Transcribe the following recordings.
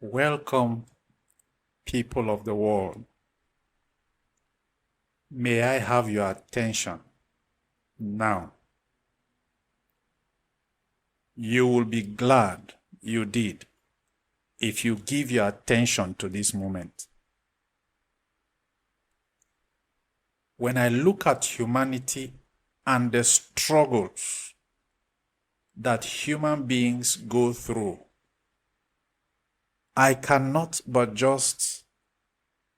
Welcome, people of the world. May I have your attention now. You will be glad you did if you give your attention to this moment. When I look at humanity and the struggles that human beings go through, I cannot but just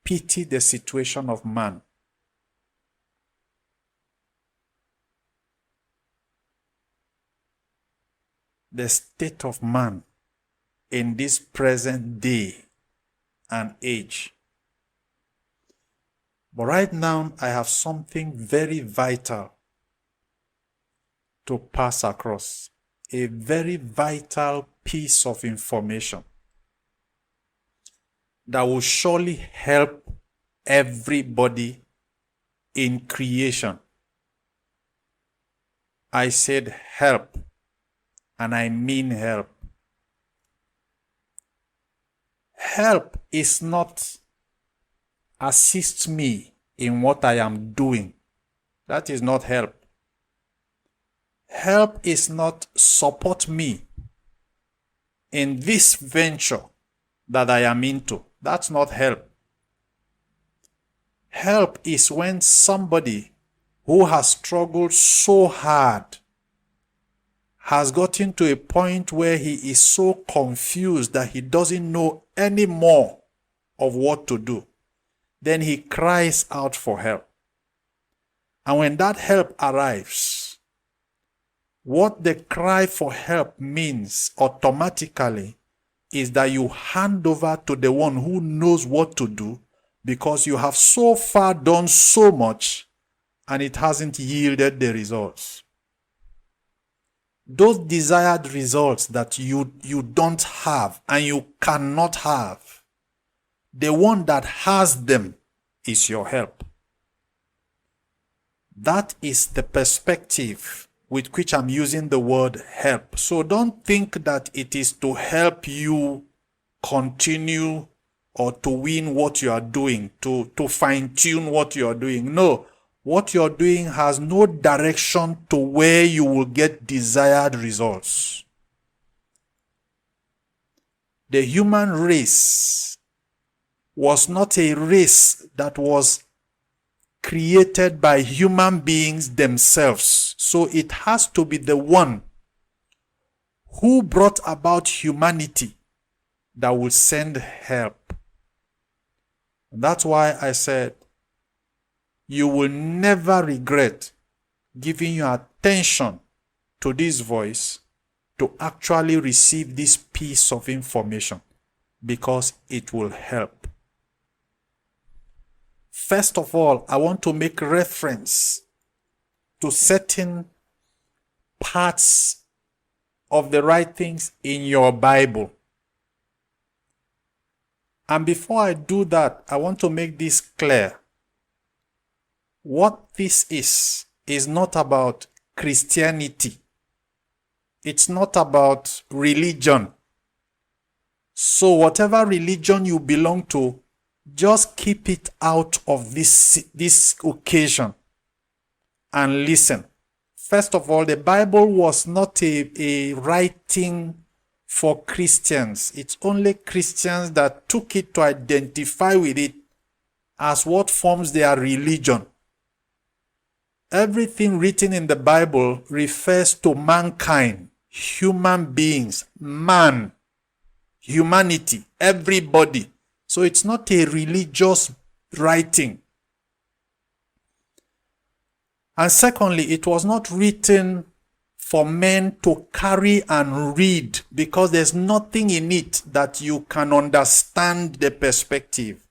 pity the situation of man. The state of man in this present day and age. But right now, I have something very vital to pass across. A very vital piece of information that will surely help everybody in creation. I said help, and I mean help. Help is not assist me in what I am doing. That is not help. Help is not support me in this venture that I am into. That's not help. Help is when somebody who has struggled so hard has gotten to a point where he is so confused that he doesn't know any more of what to do. Then he cries out for help. And when that help arrives, what the cry for help means automatically is that you hand over to the one who knows what to do, because you have so far done so much and it hasn't yielded the results. Those desired results that you don't have and you cannot have, the one that has them is your help. That is the perspective with which I'm using the word help. So don't think that it is to help you continue or to win what you are doing, to fine-tune what you are doing. No, what you're doing has no direction to where you will get desired results. The human race was not a race that was created by human beings themselves. So it has to be the one who brought about humanity that will send help. And that's why I said, you will never regret giving your attention to this voice to actually receive this piece of information, because it will help. First of all, I want to make reference to certain parts of the writings in your Bible. And before I do that, I want to make this clear. What this is not about Christianity. It's not about religion. So whatever religion you belong to, just keep it out of this occasion and listen. First of all, the Bible was not a writing for Christians. It's only Christians that took it to identify with it as what forms their religion. Everything written in the Bible refers to mankind, human beings, man, humanity, everybody. So it's not a religious writing. And secondly, it was not written for men to carry and read, because there's nothing in it that you can understand the perspective.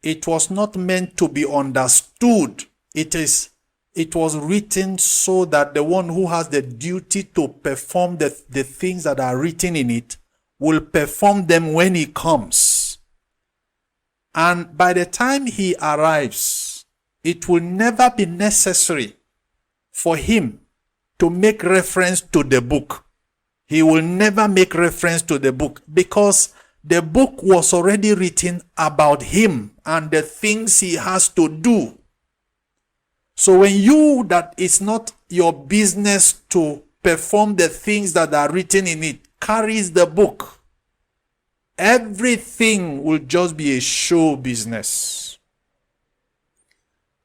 It was not meant to be understood. It was written so that the one who has the duty to perform the things that are written in it will perform them when he comes. And by the time he arrives, it will never be necessary for him to make reference to the book. He will never make reference to the book, because The book was already written about him and the things he has to do. So when you, that it's not your business to perform the things that are written in it, carries the book, everything will just be a show business.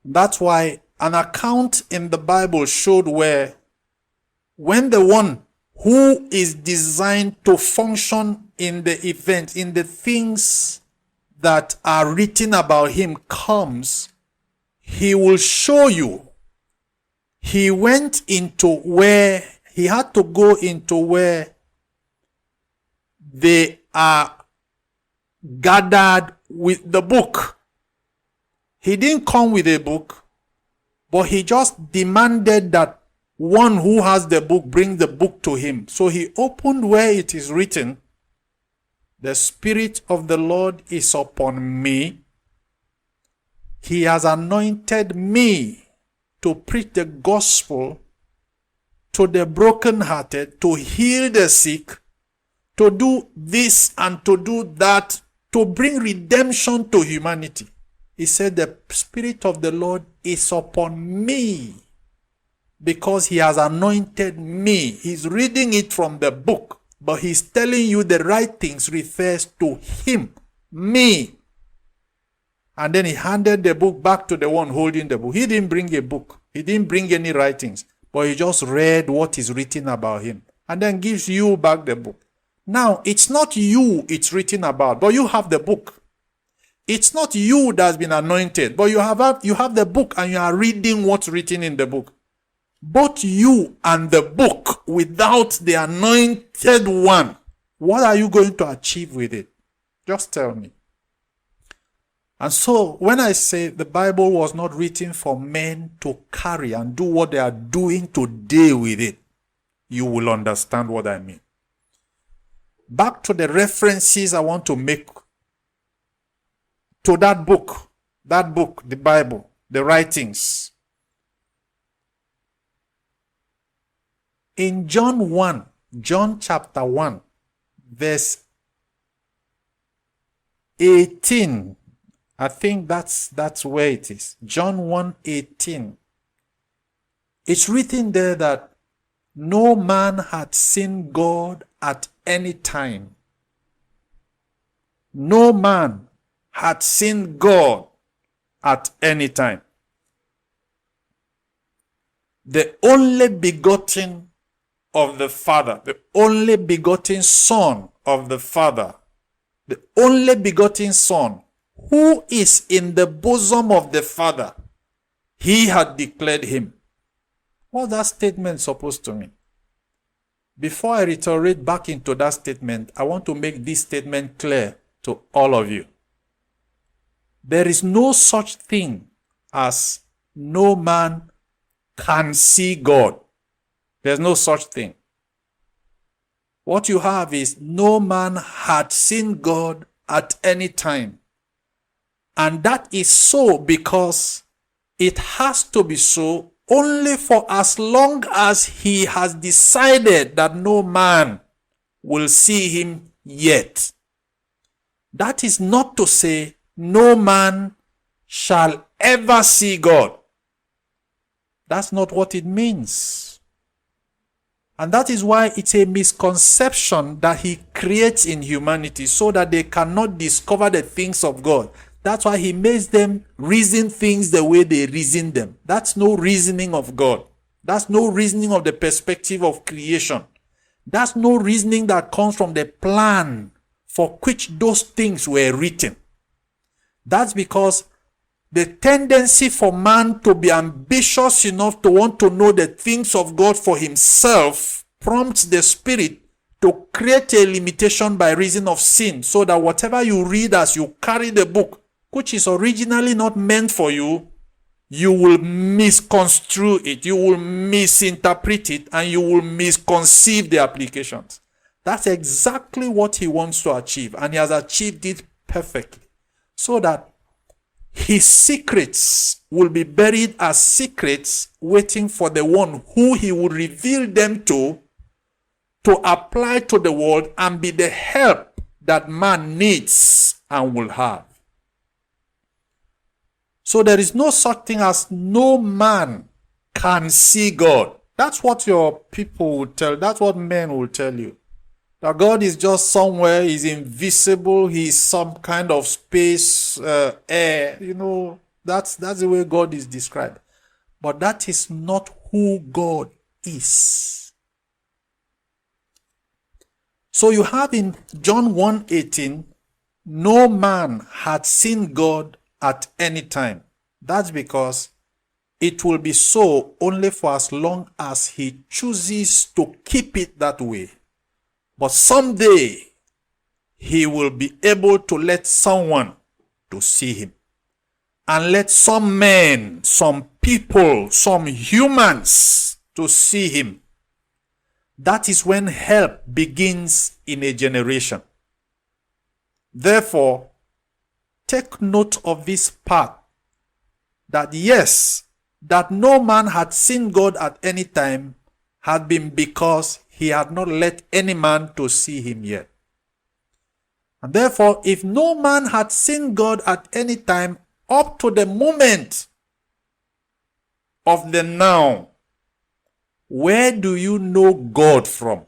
That's why an account in the Bible showed where when the one who is designed to function in the event, in the things that are written about him comes, he will show you. He went into where, he had to go into where they are gathered with the book. He didn't come with a book, but he just demanded that one who has the book bring the book to him. So he opened where it is written, "The Spirit of the Lord is upon me. He has anointed me to preach the gospel to the brokenhearted, to heal the sick, to do this and to do that, to bring redemption to humanity." He said, "The Spirit of the Lord is upon me because he has anointed me." He's reading it from the book, but he's telling you the right things refers to him, me. And then he handed the book back to the one holding the book. He didn't bring a book. He didn't bring any writings, but he just read what is written about him and then gives you back the book. Now, it's not you it's written about, but you have the book. It's not you that's been anointed, but you have the book and you are reading what's written in the book. Both you and the book, without the anointed one, what are you going to achieve with it? Just tell me. And so, when I say the Bible was not written for men to carry and do what they are doing today with it, you will understand what I mean. Back to the references I want to make to that book, the Bible, the writings. In John chapter 1, verse 18, I think that's where it is. John 1:18. It's written there that no man had seen God at any time. No man had seen God at any time. The only begotten of the Father, the only begotten Son of the Father, the only begotten Son, who is in the bosom of the Father, he had declared him. What's that statement supposed to mean? Before I reiterate back into that statement, I want to make this statement clear to all of you. There is no such thing as no man can see God. There's no such thing. What you have is no man had seen God at any time. And that is so because it has to be so only for as long as he has decided that no man will see him yet. That is not to say no man shall ever see God. That's not what it means. And that is why it's a misconception that he creates in humanity so that they cannot discover the things of God. That's why he makes them reason things the way they reason them. That's no reasoning of God. That's no reasoning of the perspective of creation. That's no reasoning that comes from the plan for which those things were written. That's because the tendency for man to be ambitious enough to want to know the things of God for himself prompts the spirit to create a limitation by reason of sin, so that whatever you read as you carry the book, which is originally not meant for you, you will misconstrue it, you will misinterpret it, and you will misconceive the applications. That's exactly what he wants to achieve, and he has achieved it perfectly. So that his secrets will be buried as secrets, waiting for the one who he will reveal them to apply to the world and be the help that man needs and will have. So there is no such thing as no man can see God. That's what your people will tell. That's what men will tell you. That God is just somewhere, he's invisible, he's some kind of space, air. You know, that's the way God is described. But that is not who God is. So you have in John 1:18, no man had seen God at any time. That's because it will be so only for as long as he chooses to keep it that way. But someday, he will be able to let someone to see him. And let some men, some people, some humans to see him. That is when help begins in a generation. Therefore, take note of this part. That yes, that no man had seen God at any time had been because he had not let any man to see him yet. And therefore, if no man had seen God at any time up to the moment of the now, where do you know God from?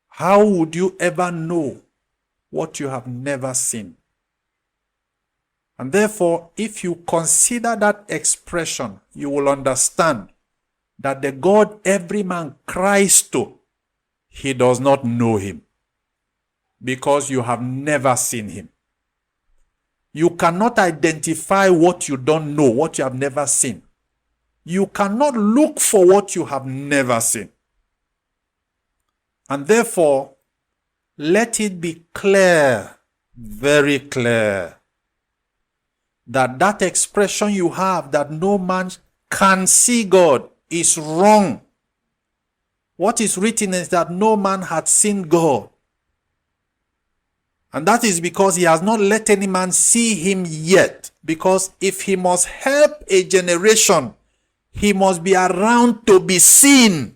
How would you ever know what you have never seen? And therefore, if you consider that expression, you will understand that the God every man cries to, he does not know him, because you have never seen him. You cannot identify what you don't know, what you have never seen. You cannot look for what you have never seen. And therefore, let it be clear, very clear, that that expression you have, that no man can see God, is wrong. What is written is that no man had seen God. And that is because he has not let any man see him yet. Because if he must help a generation, he must be around to be seen,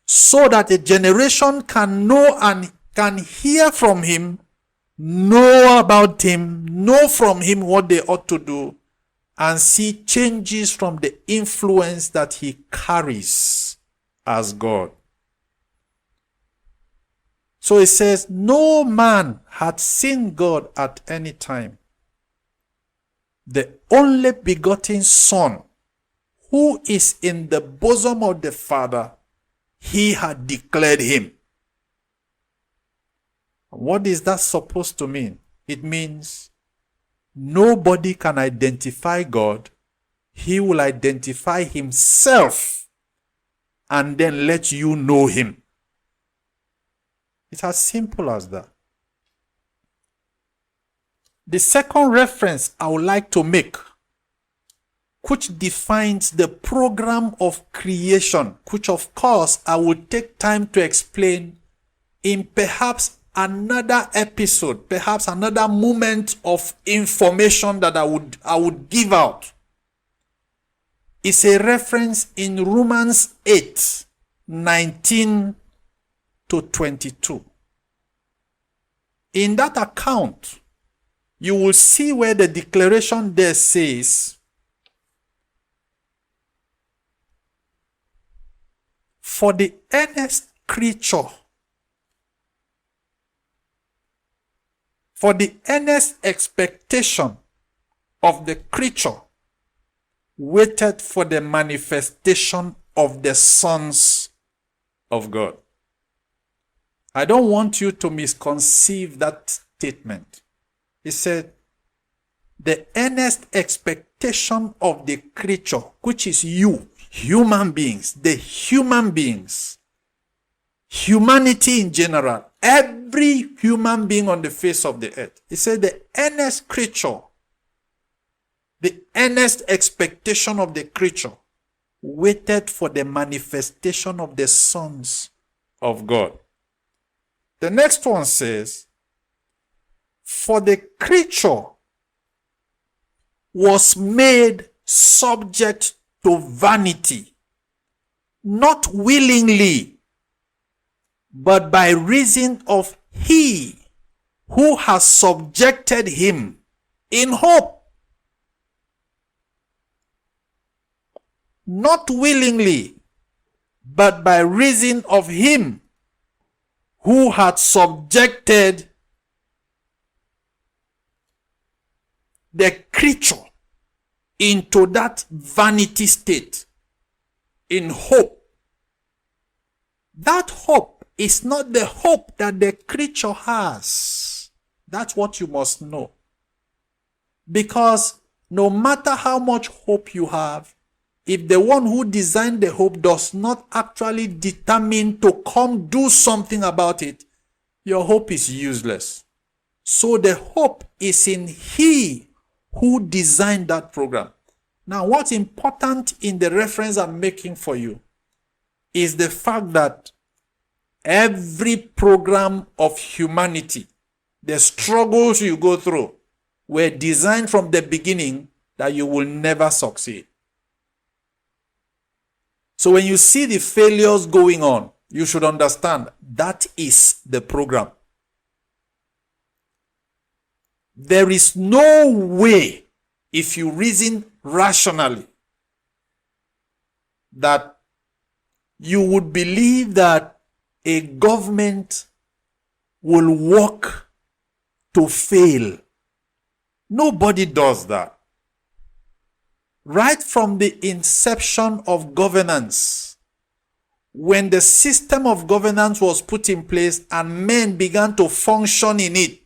so that a generation can know and can hear from him, know about him, know from him what they ought to do, and see changes from the influence that he carries as God. So it says, no man had seen God at any time. The only begotten Son, who is in the bosom of the Father, he had declared him. What is that supposed to mean? It means nobody can identify God. He will identify himself and then let you know him. It's as simple as that. The second reference I would like to make, which defines the program of creation, which of course I will take time to explain in perhaps another episode, perhaps another moment of information that I would give out. It's a reference in Romans 8:19 to 22. In that account, you will see where the declaration there says, for the earnest creature, for the earnest expectation of the creature waited for the manifestation of the sons of God. I don't want you to misconceive that statement. He said, the earnest expectation of the creature, which is you, human beings, the human beings, humanity in general, every human being on the face of the earth. He said the earnest creature, the earnest expectation of the creature waited for the manifestation of the sons of God. The next one says, for the creature was made subject to vanity, not willingly, but by reason of He who has subjected him in hope, not willingly, but by reason of him who had subjected the creature into that vanity state in hope. That hope is not the hope that the creature has. That's what you must know. Because no matter how much hope you have, if the one who designed the hope does not actually determine to come do something about it, your hope is useless. So the hope is in he who designed that program. Now, what's important in the reference I'm making for you is the fact that every program of humanity, the struggles you go through, were designed from the beginning that you will never succeed. So when you see the failures going on, you should understand that is the program. There is no way, if you reason rationally, that you would believe that a government will work to fail. Nobody does that. Right from the inception of governance, when the system of governance was put in place and men began to function in it,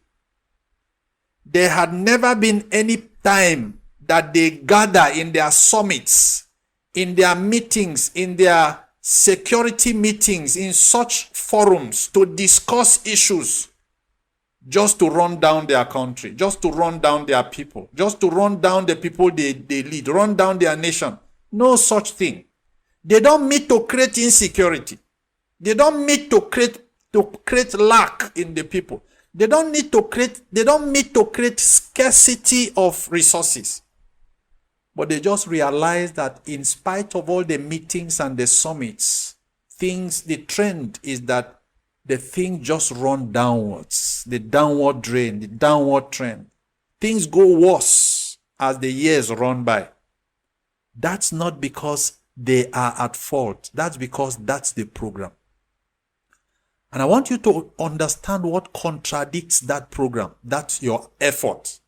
there had never been any time that they gather in their summits, in their meetings, in their security meetings, in such forums to discuss issues just to run down their country, just to run down their people, just to run down the people they lead, run down their nation. No such thing. They don't meet to create insecurity. They don't meet to create lack in the people. They don't meet to create scarcity of resources. But they just realize that in spite of all the meetings and the summits, the trend is that the thing just run downwards. The downward drain, the downward trend. Things go worse as the years run by. That's not because they are at fault. That's because that's the program. And I want you to understand what contradicts that program. That's your effort.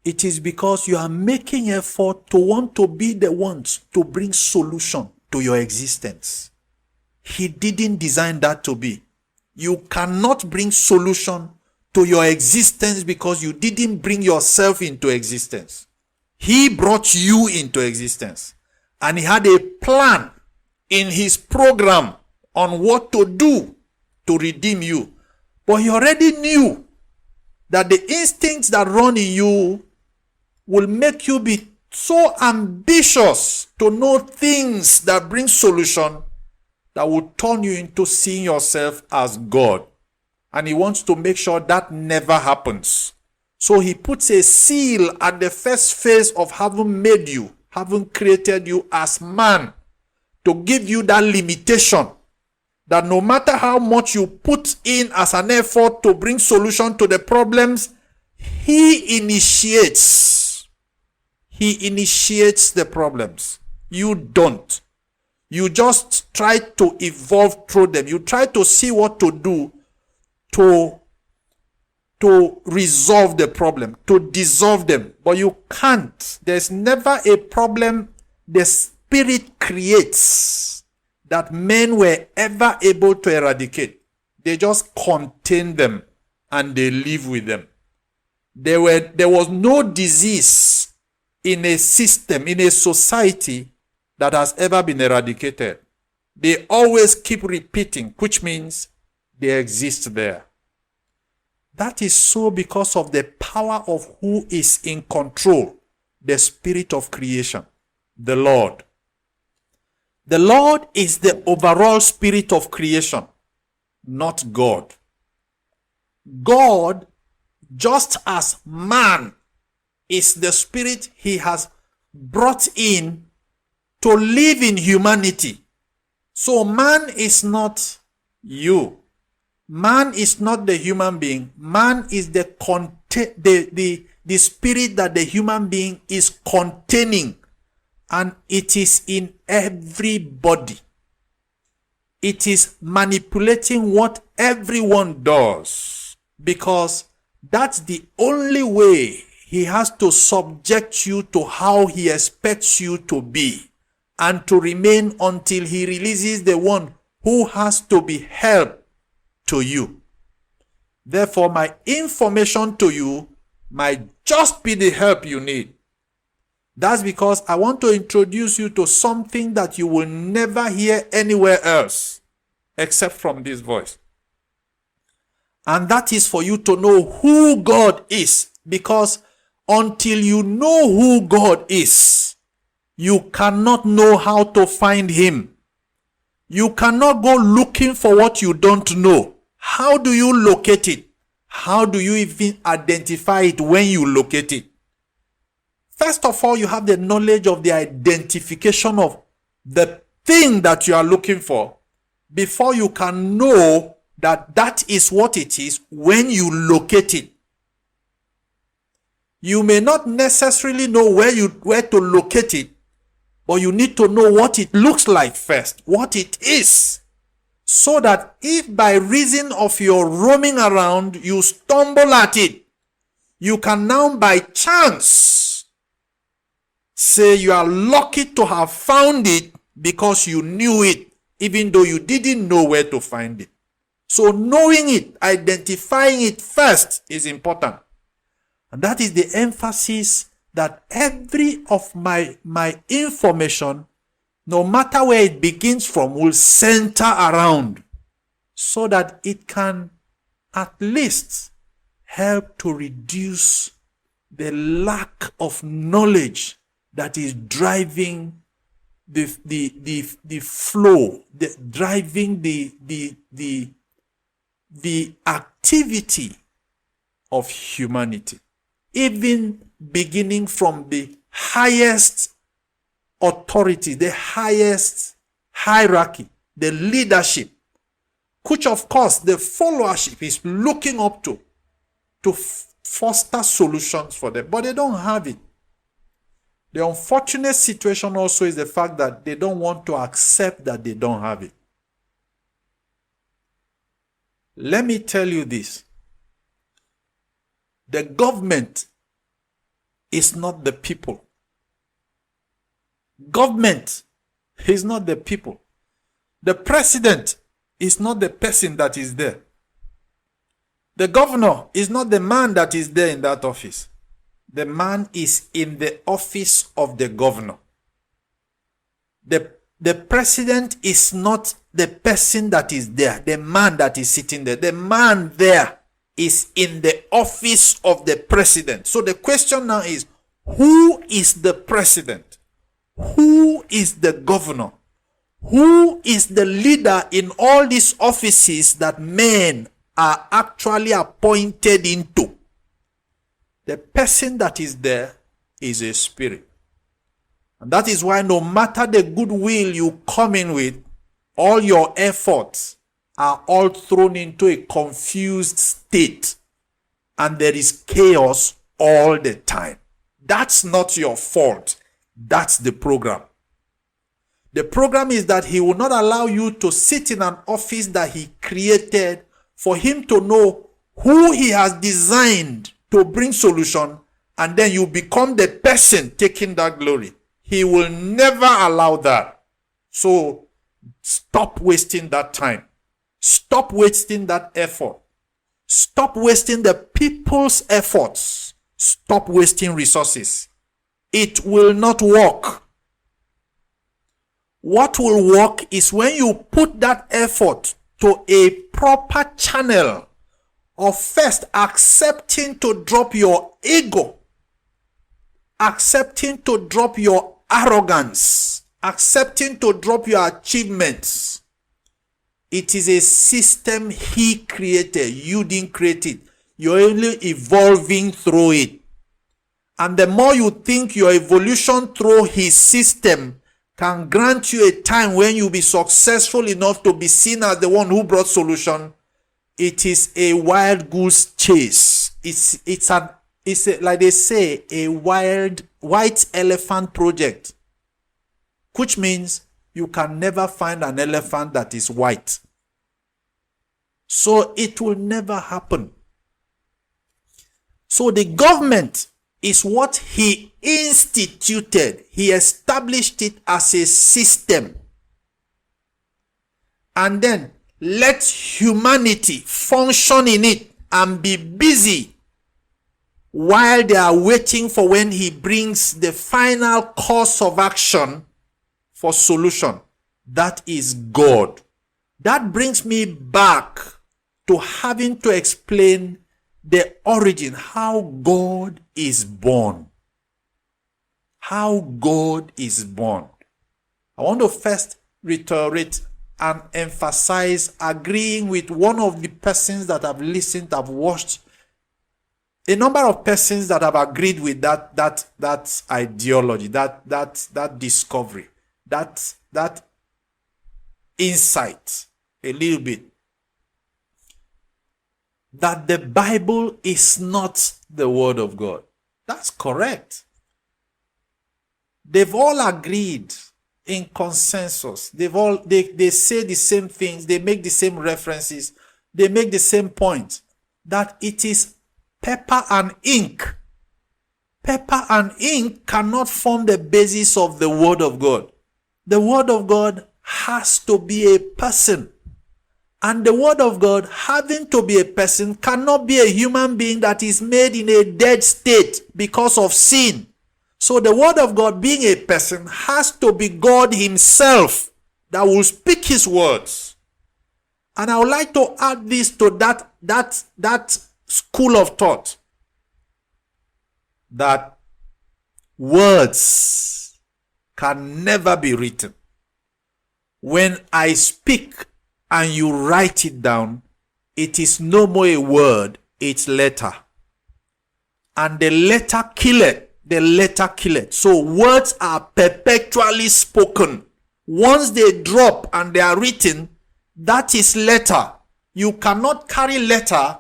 It is because you are making effort to want to be the ones to bring solution to your existence. He didn't design that to be. You cannot bring solution to your existence because you didn't bring yourself into existence. He brought you into existence. And he had a plan in his program on what to do to redeem you. But he already knew that the instincts that run in you will make you be so ambitious to know things that bring solution that will turn you into seeing yourself as God. And he wants to make sure that never happens. So he puts a seal at the first phase of having made you, having created you as man, to give you that limitation that no matter how much you put in as an effort to bring solution to the problems, he initiates the problems. You don't. You just try to evolve through them. You try to see what to do to resolve the problem, to dissolve them. But you can't. There's never a problem the Spirit creates that men were ever able to eradicate. They just contain them and they live with them. There was no disease in a system, in a society that has ever been eradicated. They always keep repeating, which means they exist there. That is so because of the power of who is in control, the Spirit of creation, the Lord. The Lord is the overall Spirit of creation, not God. God, just as man is the Spirit he has brought in to live in humanity. So man is not you. Man is not the human being. Man is the spirit that the human being is containing, and it is in everybody. It is manipulating what everyone does, because that's the only way he has to subject you to how he expects you to be and to remain until he releases the one who has to be helped to you. Therefore, my information to you might just be the help you need. That's because I want to introduce you to something that you will never hear anywhere else except from this voice. And that is for you to know who God is. Because until you know who God is, you cannot know how to find him. You cannot go looking for what you don't know. How do you locate it? How do you even identify it when you locate it? First of all, you have the knowledge of the identification of the thing that you are looking for before you can know that that is what it is when you locate it. You may not necessarily know where to locate it, but you need to know what it looks like first, what it is. So that if by reason of your roaming around, you stumble at it, you can now by chance say you are lucky to have found it because you knew it, even though you didn't know where to find it. So knowing it, identifying it first is important. And that is the emphasis that every of my information, no matter where it begins from, will center around, so that it can at least help to reduce the lack of knowledge that is driving the flow, driving the activity of humanity, even beginning from the highest authority, the highest hierarchy, the leadership, which of course the followership is looking up to foster solutions for them, but they don't have it. The unfortunate situation also is the fact that they don't want to accept that they don't have it. Let me tell you this. The government is not the people. Government is not the people. The president is not the person that is there. The governor is not the man that is there in that office. The man is in the office of the governor. The president is not the person that is there, the man that is sitting there. The man there is in the office of the president. So the question now is, who is the president? Who is the governor? Who is the leader in all these offices that men are actually appointed into? The person that is there is a spirit. And that is why no matter the goodwill you come in with, all your efforts are all thrown into a confused state. And there is chaos all the time. That's not your fault. That's the program. The program is that he will not allow you to sit in an office that he created for him to know who he has designed to bring solution, and then you become the person taking that glory. He will never allow that. So stop wasting that time. Stop wasting that effort. Stop wasting the people's efforts. Stop wasting resources. It will not work. What will work is when you put that effort to a proper channel of first accepting to drop your ego, accepting to drop your arrogance, accepting to drop your achievements. It is a system he created. You didn't create it. You're only evolving through it. And the more you think your evolution through his system can grant you a time when you'll be successful enough to be seen as the one who brought solution, It is a wild goose chase. Like they say, a white elephant project, which means you can never find an elephant that is white. So it will never happen. So the government is what he instituted. He established it as a system. And then let humanity function in it and be busy while they are waiting for when he brings the final course of action for solution. That is God. That brings me back to having to explain the origin, how God is born. How God is born. I want to first reiterate and emphasize, agreeing with one of the persons that I've listened, I've watched, a number of persons that have agreed with that ideology, that discovery, that insight a little bit, that the Bible is not the Word of God. That's correct. They've all agreed in consensus. They say the same things, they make the same references, they make the same point, that it is paper and ink. Paper and ink cannot form the basis of the Word of God. The Word of God has to be a person. And the Word of God, having to be a person, cannot be a human being that is made in a dead state because of sin. So the Word of God, being a person, has to be God himself that will speak his words. And I would like to add this to that school of thought, that words can never be written. When I speak and you write it down, it is no more a word, it's letter. And the letter killeth. The letter killeth. So words are perpetually spoken. Once they drop and they are written, that is letter. You cannot carry letter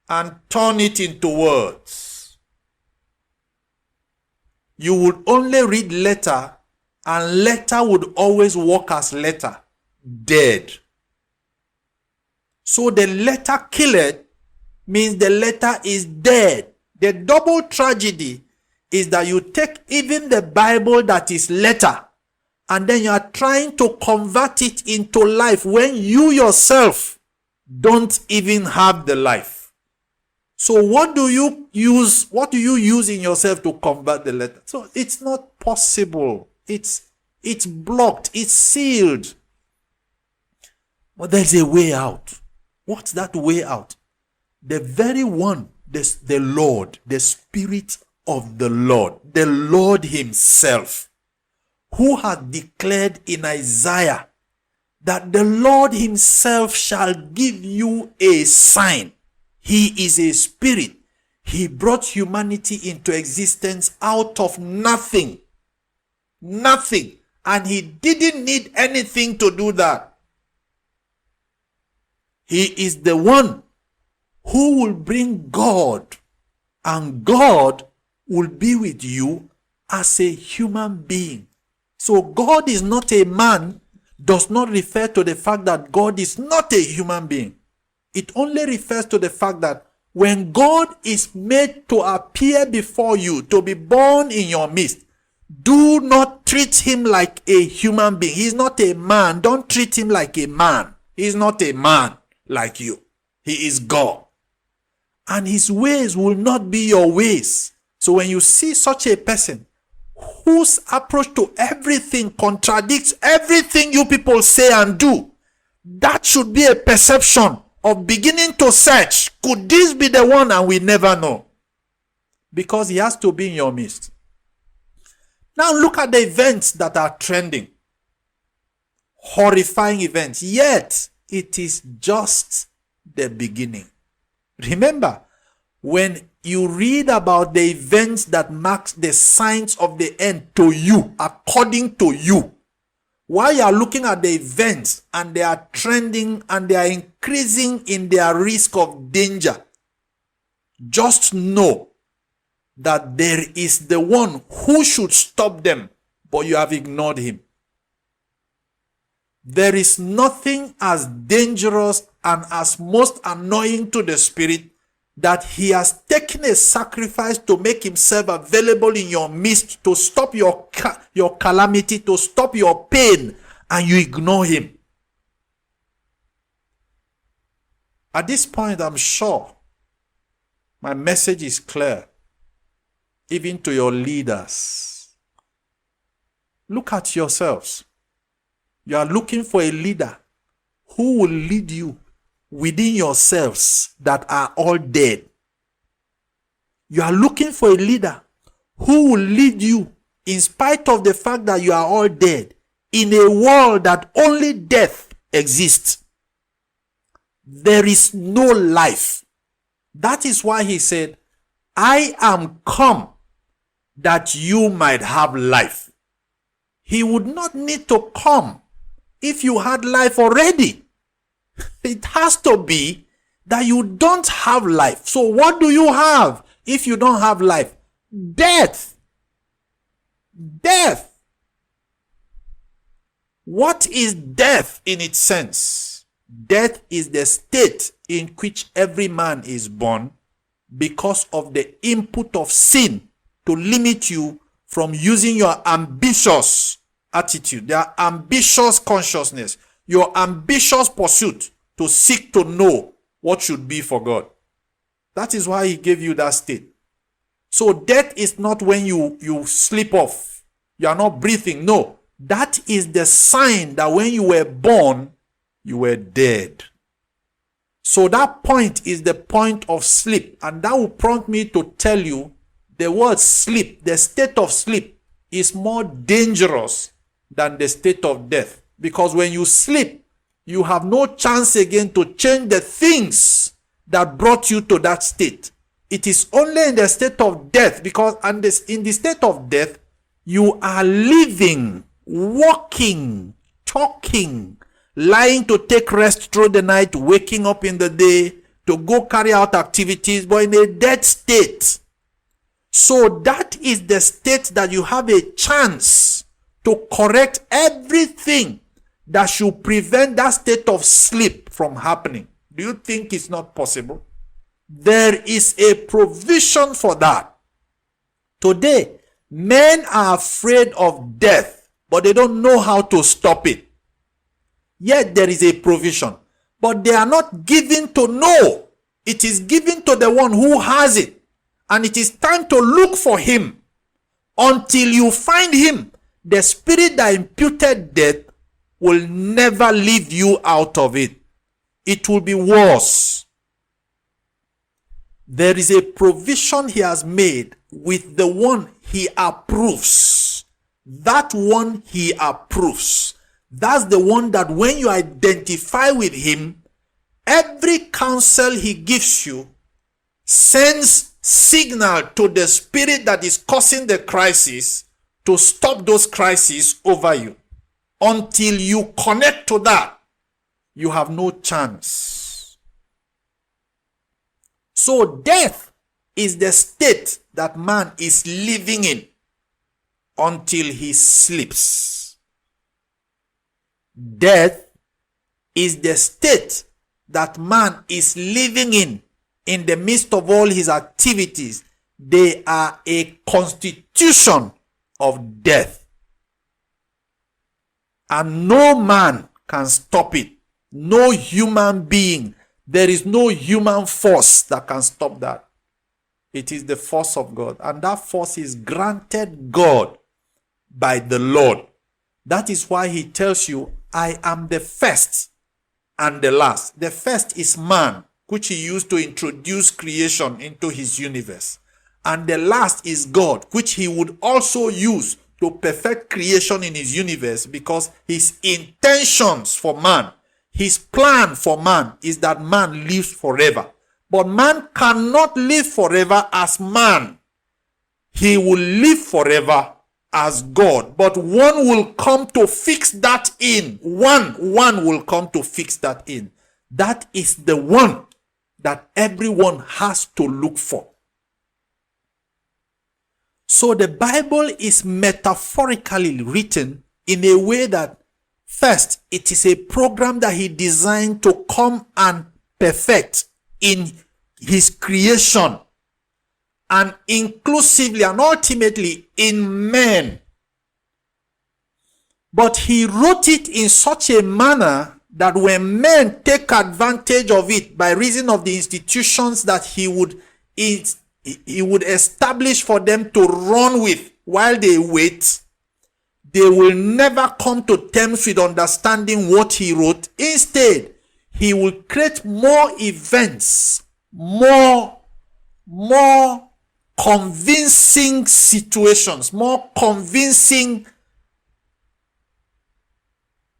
and turn it into words. You would only read letter, and letter would always work as letter, dead. So the letter killeth means the letter is dead. The double tragedy is that you take even the Bible that is letter, and then you are trying to convert it into life when you yourself don't even have the life. So what do you use? What do you use in yourself to convert the letter? So it's not possible. It's blocked. It's sealed. But there's a way out. What's that way out? The very one, the Lord, the Spirit of the Lord himself, who had declared in Isaiah that the Lord himself shall give you a sign. He is a spirit. He brought humanity into existence out of nothing. Nothing. And he didn't need anything to do that. He is the one who will bring God, and God will be with you as a human being. So God is not a man does not refer to the fact that God is not a human being. It only refers to the fact that when God is made to appear before you, to be born in your midst, do not treat him like a human being. He's not a man. Don't treat him like a man. He's not a man like you. He is God. And his ways will not be your ways. So when you see such a person whose approach to everything contradicts everything you people say and do, that should be a perception of beginning to search. Could this be the one? And we never know. Because he has to be in your midst. Now look at the events that are trending. Horrifying events. Yet, it is just the beginning. Remember, when you read about the events that marks the signs of the end to you, according to you, while you are looking at the events and they are trending and they are increasing in their risk of danger, just know that there is the one who should stop them, but you have ignored him. There is nothing as dangerous and as most annoying to the spirit that he has taken a sacrifice to make himself available in your midst to stop your calamity, to stop your pain, and you ignore him. At this point, I'm sure my message is clear, even to your leaders. Look at yourselves. You are looking for a leader who will lead you within yourselves that are all dead. You are looking for a leader who will lead you in spite of the fact that you are all dead in a world that only death exists. There is no life. That is why he said, I am come that you might have life. He would not need to come if you had life already. It has to be that you don't have life. So what do you have if you don't have life? Death. Death. What is death in its sense? Death is the state in which every man is born because of the input of sin to limit you from using your ambitious attitude, your ambitious consciousness, your ambitious pursuit to seek to know what should be for God. That is why he gave you that state. So death is not when you sleep off, you are not breathing. No, that is the sign that when you were born, you were dead. So that point is the point of sleep, and that will prompt me to tell you the word sleep, the state of sleep, is more dangerous than the state of death. Because when you sleep, you have no chance again to change the things that brought you to that state. It is only in the state of death, because in the state of death, you are living, walking, talking, lying to take rest through the night, waking up in the day to go carry out activities, but in a dead state. So that is the state that you have a chance to correct everything that should prevent that state of sleep from happening. Do you think it's not possible? There is a provision for that. Today, men are afraid of death, but they don't know how to stop it. Yet there is a provision, but they are not given to know. It is given to the one who has it. And it is time to look for him. Until you find him, the spirit that imputed death will never leave you out of it. It will be worse. There is a provision he has made with the one he approves. That one he approves. That's the one that when you identify with him, every counsel he gives you sends signal to the spirit that is causing the crisis to stop those crises over you. Until you connect to that, you have no chance. So death is the state that man is living in until he sleeps. Death is the state that man is living in the midst of all his activities. They are a constitution of death. And no man can stop it. No human being. There is no human force that can stop that. It is the force of God. And that force is granted God by the Lord. That is why he tells you, I am the first and the last. The first is man, which he used to introduce creation into his universe. And the last is God, which he would also use to perfect creation in his universe, because his intentions for man, his plan for man is that man lives forever. But man cannot live forever as man. He will live forever as God, but one will come to fix that in. One will come to fix that in. That is the one that everyone has to look for. So the Bible is metaphorically written in a way that, first, it is a program that he designed to come and perfect in his creation, and inclusively and ultimately in men. But he wrote it in such a manner that when men take advantage of it by reason of the institutions that he would establish for them to run with while they wait, they will never come to terms with understanding what he wrote. Instead, he will create more events, more convincing situations, more convincing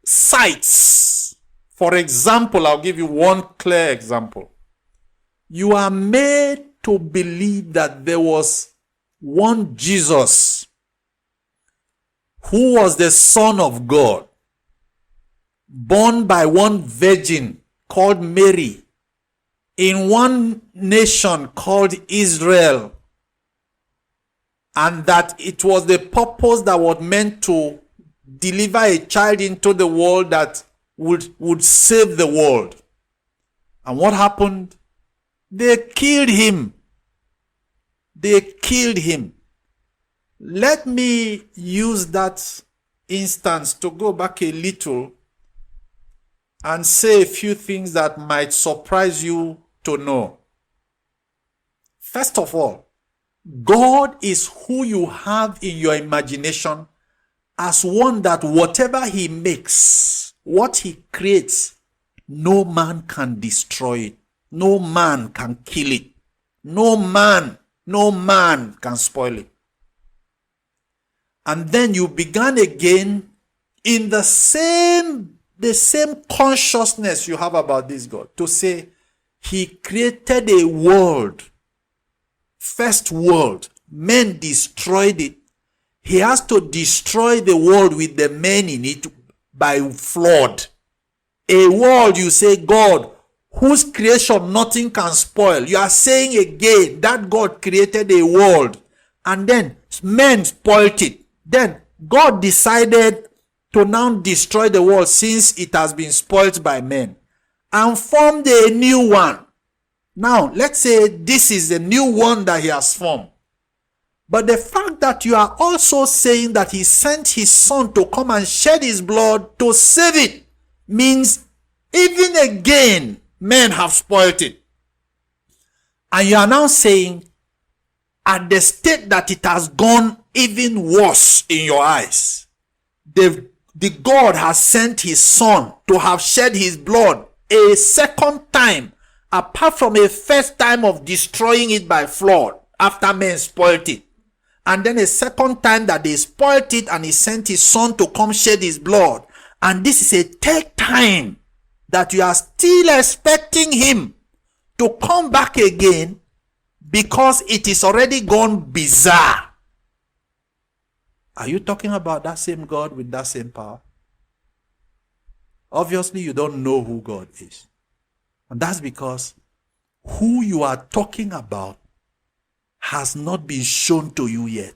sights. For example, I'll give you one clear example. You are made to believe that there was one Jesus who was the Son of God, born by one virgin called Mary, in one nation called Israel, and that it was the purpose that was meant to deliver a child into the world that would save the world. And what happened? They killed him. They killed him. Let me use that instance to go back a little and say a few things that might surprise you to know. First of all, God is who you have in your imagination as one that whatever he makes, what he creates, no man can destroy it. No man can kill it. No man can spoil it. And then you began again in the same consciousness you have about this God to say he created a world, first world. Men destroyed it. He has to destroy the world with the men in it by flood. A world, you say, God, whose creation nothing can spoil. You are saying again that God created a world and then men spoiled it. Then God decided to now destroy the world since it has been spoiled by men and formed a new one. Now, let's say this is the new one that he has formed. But the fact that you are also saying that he sent his son to come and shed his blood to save it means even again men have spoiled it. And you are now saying at the state that it has gone even worse in your eyes, the God has sent his son to have shed his blood a second time, apart from a first time of destroying it by flood after men spoiled it. And then a second time that they spoiled it and he sent his son to come shed his blood. And this is a third time that you are still expecting him to come back again because it is already gone bizarre. Are you talking about that same God with that same power? Obviously, you don't know who God is. And that's because who you are talking about has not been shown to you yet.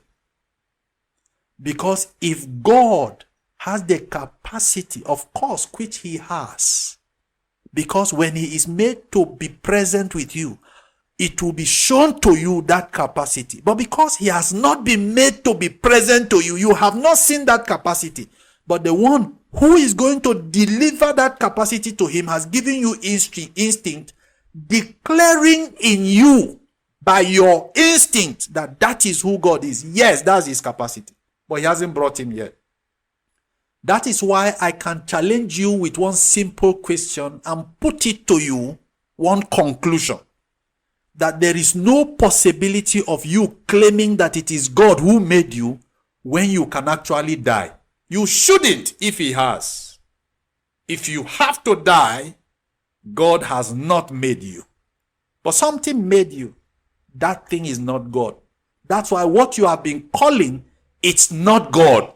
Because if God has the capacity, of course, which he has, because when he is made to be present with you, it will be shown to you that capacity. But because he has not been made to be present to you, you have not seen that capacity. But the one who is going to deliver that capacity to him has given you instinct, declaring in you by your instinct that that is who God is. Yes, that's his capacity. But he hasn't brought him yet. That is why I can challenge you with one simple question and put it to you, one conclusion. That there is no possibility of you claiming that it is God who made you when you can actually die. You shouldn't if he has. If you have to die, God has not made you. But something made you. That thing is not God. That's why what you have been calling It's not God.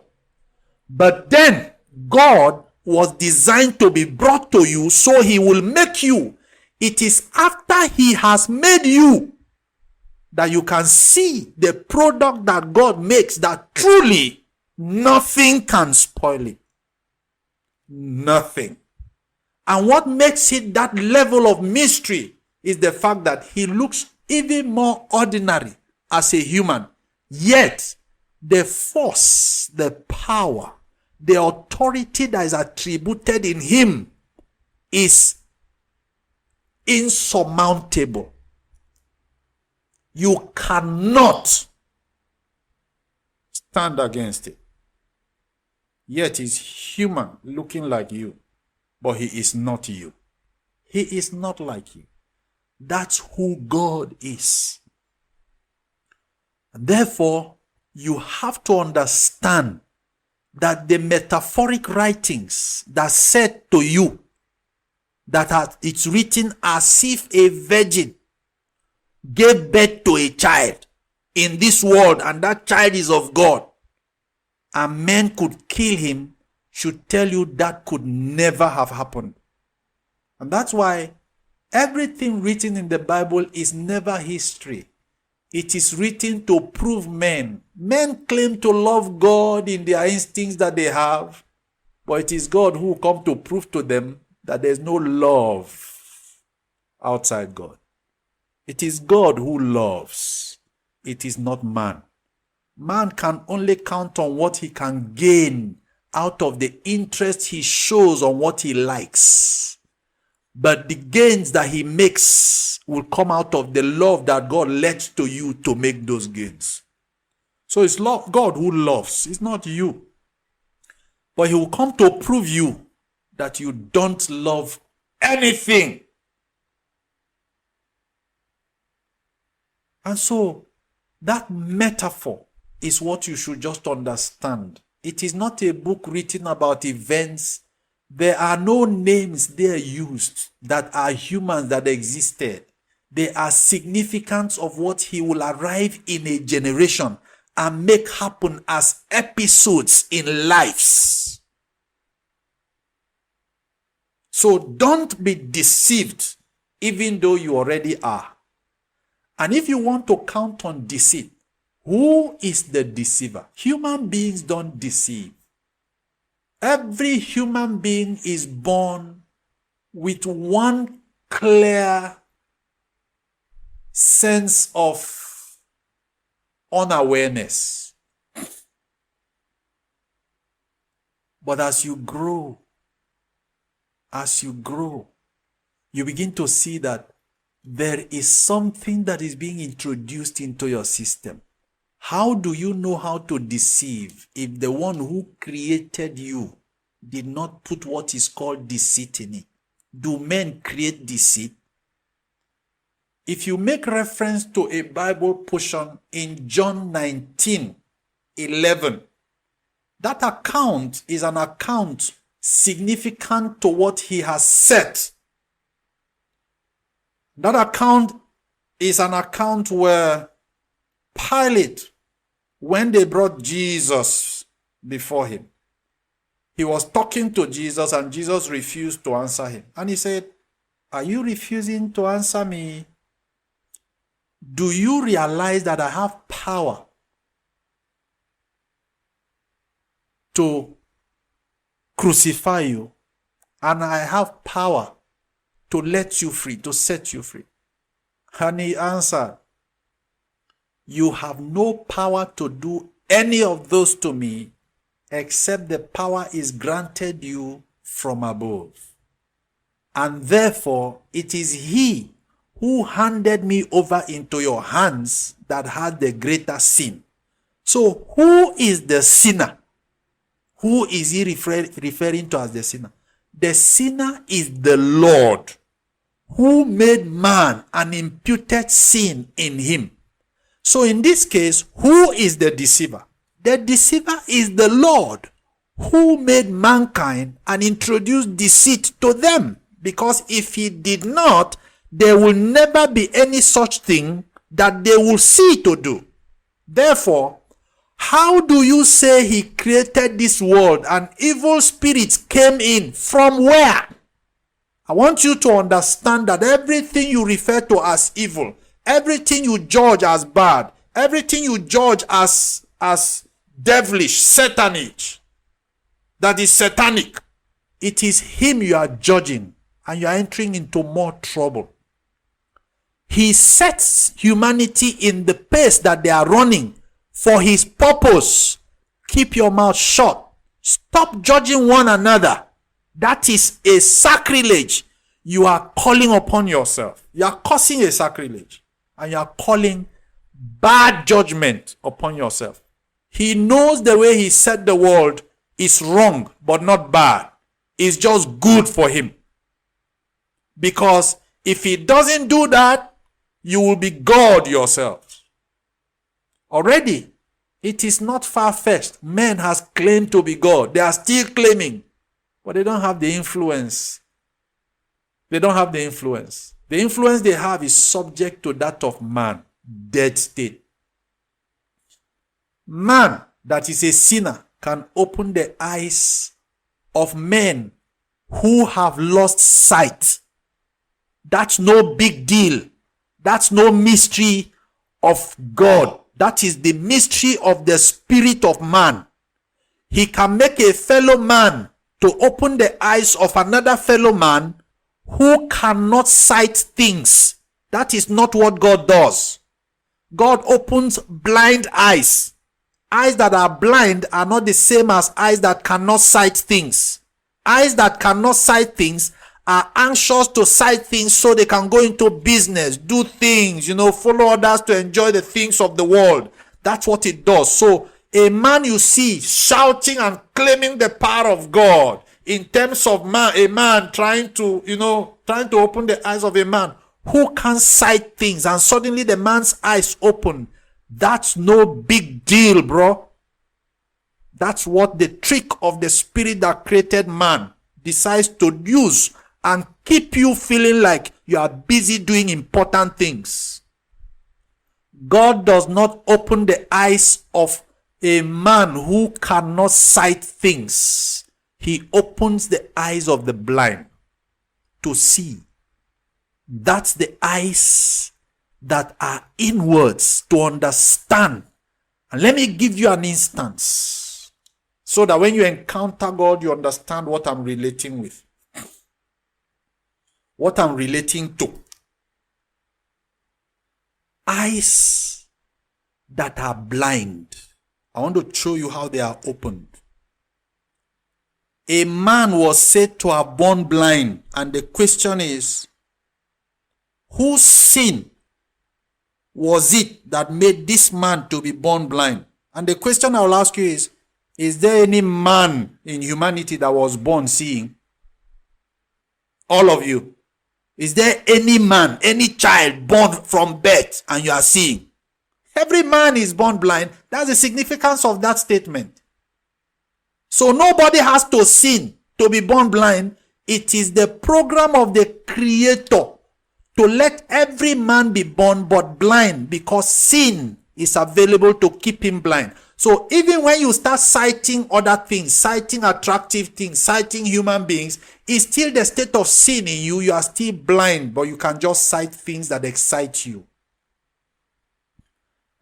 But then God was designed to be brought to you so he will make you. It is after he has made you that you can see the product that God makes, that truly nothing can spoil it. Nothing. And what makes it that level of mystery is the fact that he looks even more ordinary as a human. Yet, the force, the power, the authority that is attributed in him is insurmountable. You cannot stand against it. Yet he's human, looking like you, but he is not you. He is not like you. That's who God is. Therefore, you have to understand that the metaphoric writings that said to you that it's written as if a virgin gave birth to a child in this world, and that child is of God, and men could kill him, should tell you that could never have happened. And that's why everything written in the Bible is never history. It is written to prove men. Men claim to love God in their instincts that they have, but it is God who will come to prove to them that there is no love outside God. It is God who loves. It is not man. Man can only count on what he can gain out of the interest he shows on what he likes. But the gains that he makes will come out of the love that God lets to you to make those gains. So it's God who loves. It's not you. But he will come to prove you that you don't love anything. And so that metaphor is what you should just understand. It is not a book written about events. There are no names there used that are humans that existed. They are significance of what he will arrive in a generation and make happen as episodes in lives. So don't be deceived, even though you already are. And if you want to count on deceit, who is the deceiver? Human beings don't deceive. Every human being is born with one clear sense of unawareness. But as you grow, you begin to see that there is something that is being introduced into your system. How do you know how to deceive if the one who created you did not put what is called deceit in it? Do men create deceit? If you make reference to a Bible portion in John 19:11, that account is an account significant to what he has said. That account is an account where Pilate, when they brought Jesus before him, he was talking to Jesus and Jesus refused to answer him. And he said, "Are you refusing to answer me? Do you realize that I have power to crucify you, and I have power to let you free, to set you free?" And he answered, "You have no power to do any of those to me except the power is granted you from above. And therefore, it is he who handed me over into your hands that had the greater sin." So who is the sinner? Who is he referring to as the sinner? The sinner is the Lord, who made man and imputed sin in him. So in this case, who is the deceiver? The deceiver is the Lord, who made mankind and introduced deceit to them. Because if he did not, there will never be any such thing that they will see to do. Therefore, How do you say he created this world and evil spirits came in? From where? I want you to understand that everything you refer to as evil, everything you judge as bad, everything you judge as devilish, satanic, that is satanic, it is him you are judging, and you are entering into more trouble. He sets humanity in the pace that they are running for his purpose. Keep your mouth shut. Stop judging one another. That is a sacrilege. You are calling upon yourself. You are causing a sacrilege. And you are calling bad judgment upon yourself. He knows the way he set the world is wrong, but not bad. It's just good for him. Because if he doesn't do that, you will be God yourself. Already, it is not far-fetched. Man has claimed to be God. They are still claiming. But they don't have the influence. They don't have the influence. The influence they have is subject to that of man. Dead state. Man that is a sinner can open the eyes of men who have lost sight. That's no big deal. That's no mystery of God. That is the mystery of the spirit of man. He can make a fellow man to open the eyes of another fellow man who cannot sight things. That is not what God does. God opens blind eyes. Eyes that are blind are not the same as eyes that cannot sight things. Eyes that cannot sight things are anxious to sight things so they can go into business, do things, follow others to enjoy the things of the world. That's what it does. So a man you see shouting and claiming the power of God in terms of a man trying to open the eyes of a man who can sight things, and suddenly the man's eyes open. That's no big deal, bro. That's what the trick of the spirit that created man decides to use and keep you feeling like you are busy doing important things. God does not open the eyes of a man who cannot sight things. He opens the eyes of the blind to see. That's the eyes that are inwards to understand. And let me give you an instance so that when you encounter God, you understand what I'm relating with. What I'm relating to. Eyes that are blind. I want to show you how they are opened. A man was said to have born blind, and the question is, whose sin was it that made this man to be born blind? And the question I will ask you is there any man in humanity that was born seeing? All of you. Is there any man, any child born from birth and you are seeing? Every man is born blind. That's the significance of that statement. So nobody has to sin to be born blind. It is the program of the Creator to let every man be born but blind, because sin is available to keep him blind. So even when you start citing other things, citing attractive things, citing human beings, it's still the state of sin in you. You are still blind, but you can just cite things that excite you.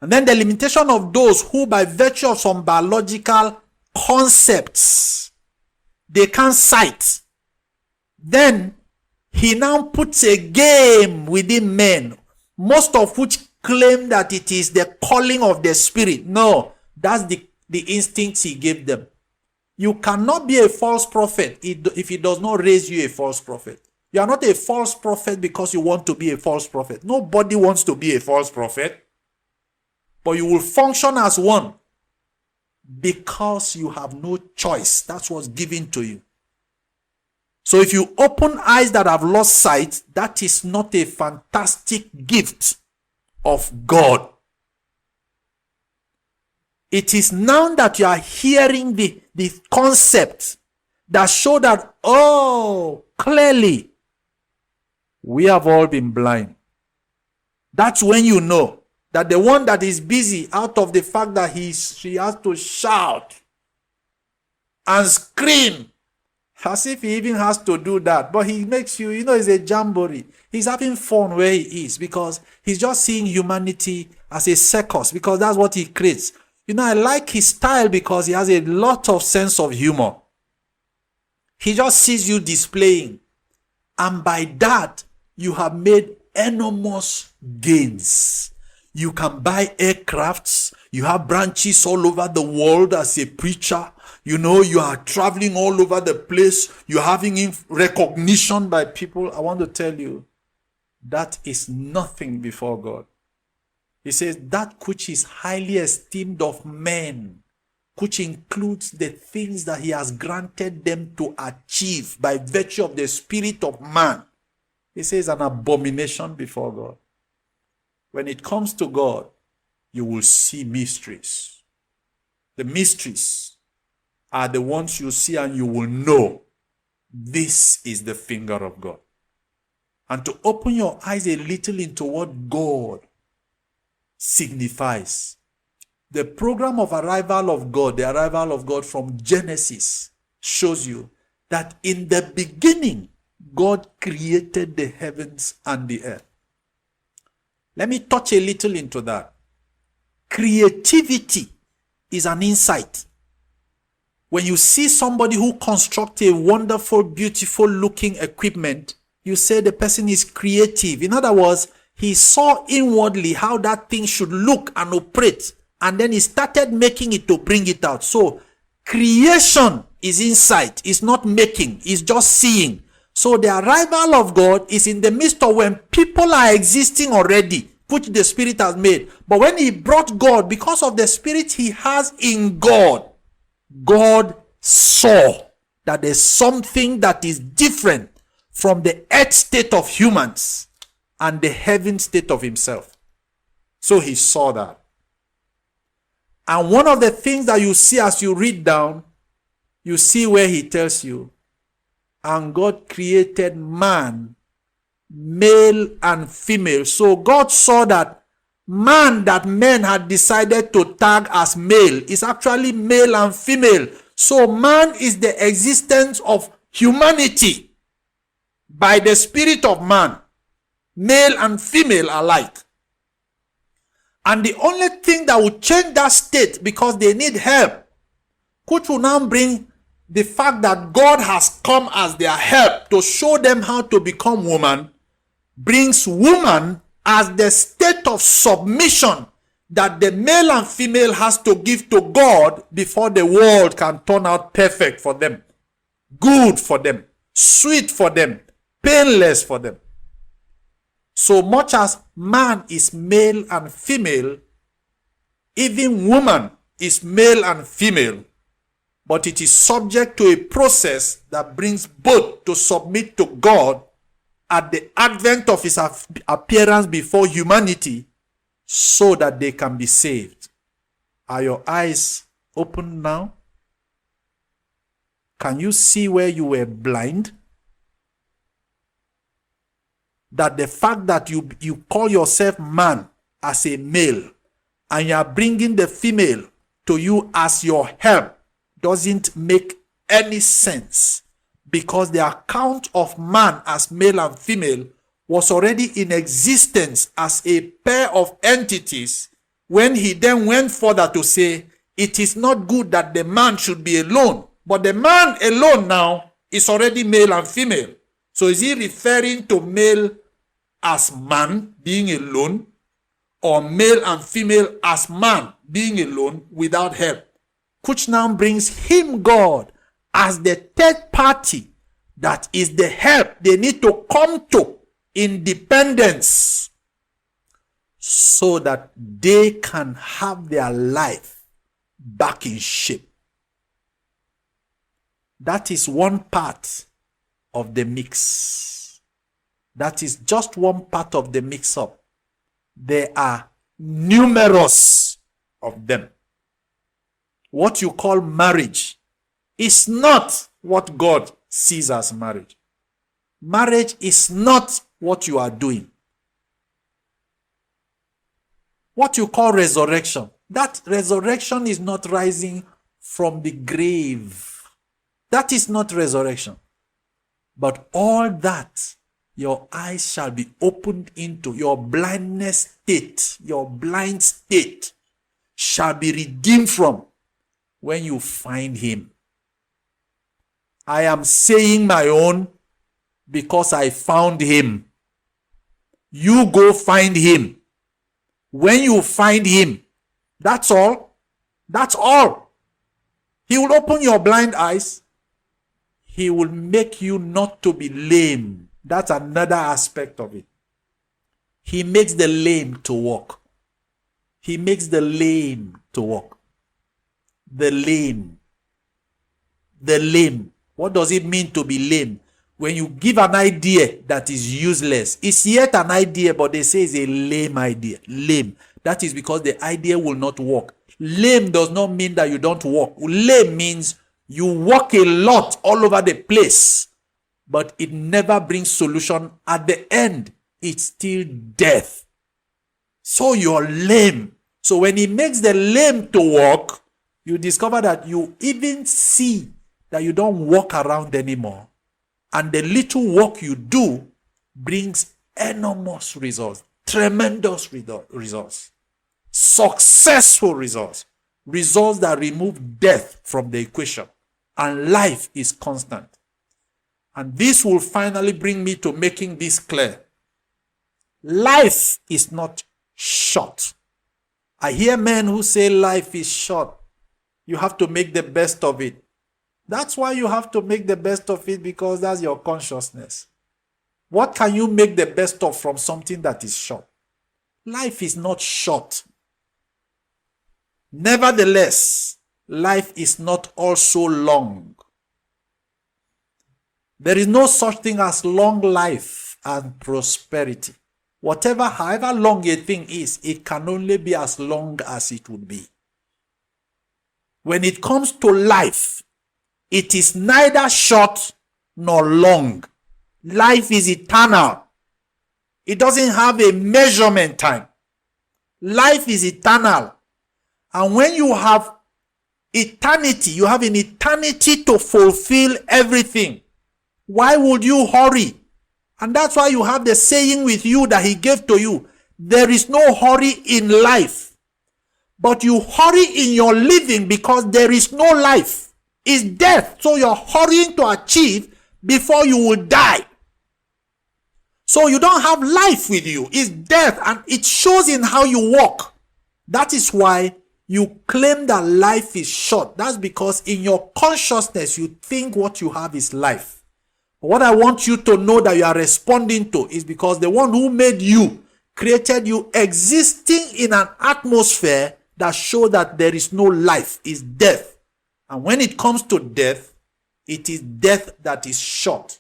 And then the limitation of those who, by virtue of some biological concepts, they can't cite. Then he now puts a game within men, most of which claim that it is the calling of the spirit. No, that's the instincts he gave them. You cannot be a false prophet if he does not raise you a false prophet. You are not a false prophet because you want to be a false prophet. Nobody wants to be a false prophet. But you will function as one because you have no choice. That's what's given to you. So if you open eyes that have lost sight, that is not a fantastic gift of God. It is now that you are hearing the concept that show that, clearly, we have all been blind. That's when you know That the one that is busy out of the fact that she has to shout and scream, as if he even has to do that. But he makes you, it's a jamboree. He's having fun where he is because he's just seeing humanity as a circus, because that's what he creates. I like his style because he has a lot of sense of humor. He just sees you displaying. And by that, you have made enormous gains. You can buy aircrafts. You have branches all over the world as a preacher. You are traveling all over the place. You're having recognition by people. I want to tell you, that is nothing before God. He says that which is highly esteemed of men, which includes the things that he has granted them to achieve by virtue of the spirit of man. He says an abomination before God. When it comes to God, you will see mysteries. The mysteries are the ones you see and you will know this is the finger of God. And to open your eyes a little into what God signifies. The program of arrival of God, the arrival of God from Genesis, shows you that in the beginning, God created the heavens and the earth. Let me touch a little into that. Creativity is an insight. When you see somebody who constructs a wonderful, beautiful looking equipment, you say the person is creative. In other words, he saw inwardly how that thing should look and operate, and then he started making it to bring it out. So creation is insight, it's not making, it's just seeing. So the arrival of God is in the midst of when people are existing already, which the Spirit has made. But when he brought God, because of the Spirit he has in God, God saw that there's something that is different from the earth state of humans and the heaven state of himself. So he saw that. And one of the things that you see as you read down, you see where he tells you, and God created man, male and female. So God saw that man that men had decided to tag as male is actually male and female. So man is the existence of humanity by the spirit of man, male and female alike. And the only thing that will change that state, because they need help, which will now bring the fact that God has come as their help to show them how to become woman, brings woman as the state of submission that the male and female has to give to God before the world can turn out perfect for them, good for them, sweet for them, painless for them. So much as man is male and female, even woman is male and female, but it is subject to a process that brings both to submit to God at the advent of his appearance before humanity, so that they can be saved. Are your eyes open now? Can you see where you were blind? That the fact that you call yourself man as a male and you are bringing the female to you as your help doesn't make any sense, because the account of man as male and female was already in existence as a pair of entities when he then went further to say it is not good that the man should be alone. But the man alone now is already male and female. So is he referring to male as man being alone, or male and female as man being alone without help? Which now brings him, God, as the third party that is the help they need to come to in dependence, so that they can have their life back in shape. That is one part of the mix. That is just one part of the mix-up. There are numerous of them. What you call marriage is not what God sees as marriage. Marriage is not what you are doing. what you call resurrection. That resurrection is not rising from the grave. That is not resurrection. But all that your eyes shall be opened into, your blindness state, your blind state shall be redeemed from when you find him. I am saying my own because I found him. You go find him. When you find him, that's all. That's all. He will open your blind eyes. He will make you not to be lame. That's another aspect of it. He makes the lame to walk. He makes the lame to walk. The lame. The lame. What does it mean to be lame? When you give an idea that is useless, it's yet an idea, but they say it's a lame idea. Lame. That is because the idea will not work. Lame does not mean that you don't walk. Lame means you walk a lot all over the place, but it never brings solution. At the end, it's still death. So you're lame. So when he makes the lame to walk, you discover that you even see that you don't walk around anymore. And the little work you do brings enormous results, tremendous results, successful results, results that remove death from the equation. And life is constant. And this will finally bring me to making this clear. Life is not short. I hear men who say life is short. You have to make the best of it. That's why you have to make the best of it, because that's your consciousness. What can you make the best of from something that is short? Life is not short. Nevertheless, life is not also long. There is no such thing as long life and prosperity. Whatever, however long a thing is, it can only be as long as it would be. When it comes to life, it is neither short nor long. Life is eternal. It doesn't have a measurement time. Life is eternal. And when you have eternity, you have an eternity to fulfill everything. Why would you hurry? And that's why you have the saying with you that he gave to you. There is no hurry in life. But you hurry in your living because there is no life. It's death. So you're hurrying to achieve before you will die. So you don't have life with you. It's death, and it shows in how you walk. That is why you claim that life is short. That's because in your consciousness you think what you have is life. But what I want you to know that you are responding to is because the one who made you created you existing in an atmosphere that shows that there is no life, is death. And when it comes to death, it is death that is short.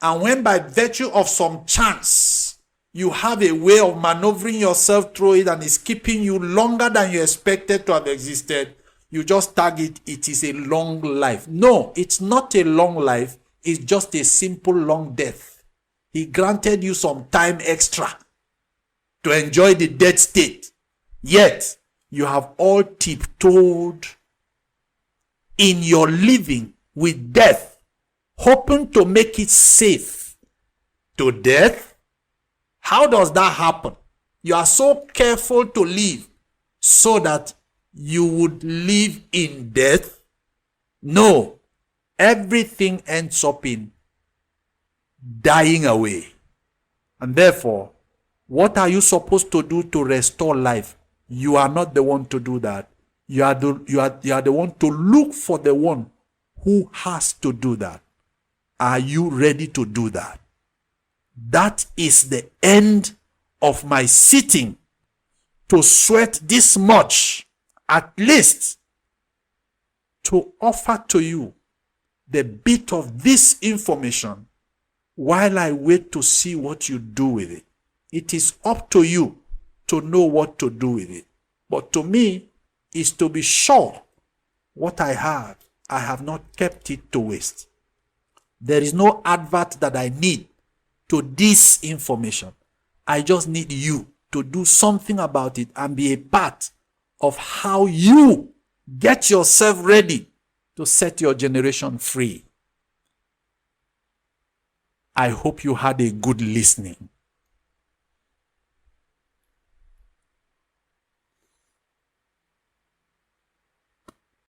And when by virtue of some chance, you have a way of maneuvering yourself through it and it's keeping you longer than you expected to have existed, you just tag it, it is a long life. No, it's not a long life. It's just a simple long death. He granted you some time extra to enjoy the dead state. Yet, you have all tiptoed in your living with death, hoping to make it safe to death. How does that happen? You are so careful to live so that you would live in death. No, everything ends up in dying away. And therefore, what are you supposed to do to restore life? You are not the one to do that. You are the one to look for the one who has to do that. Are you ready to do that? That is the end of my sitting, to sweat this much, at least to offer to you the bit of this information while I wait to see what you do with it. It is up to you to know what to do with it. But to me, is to be sure what I have not kept it to waste. There is no advert that I need to this information. I just need you to do something about it and be a part of how you get yourself ready to set your generation free. I hope you had a good listening.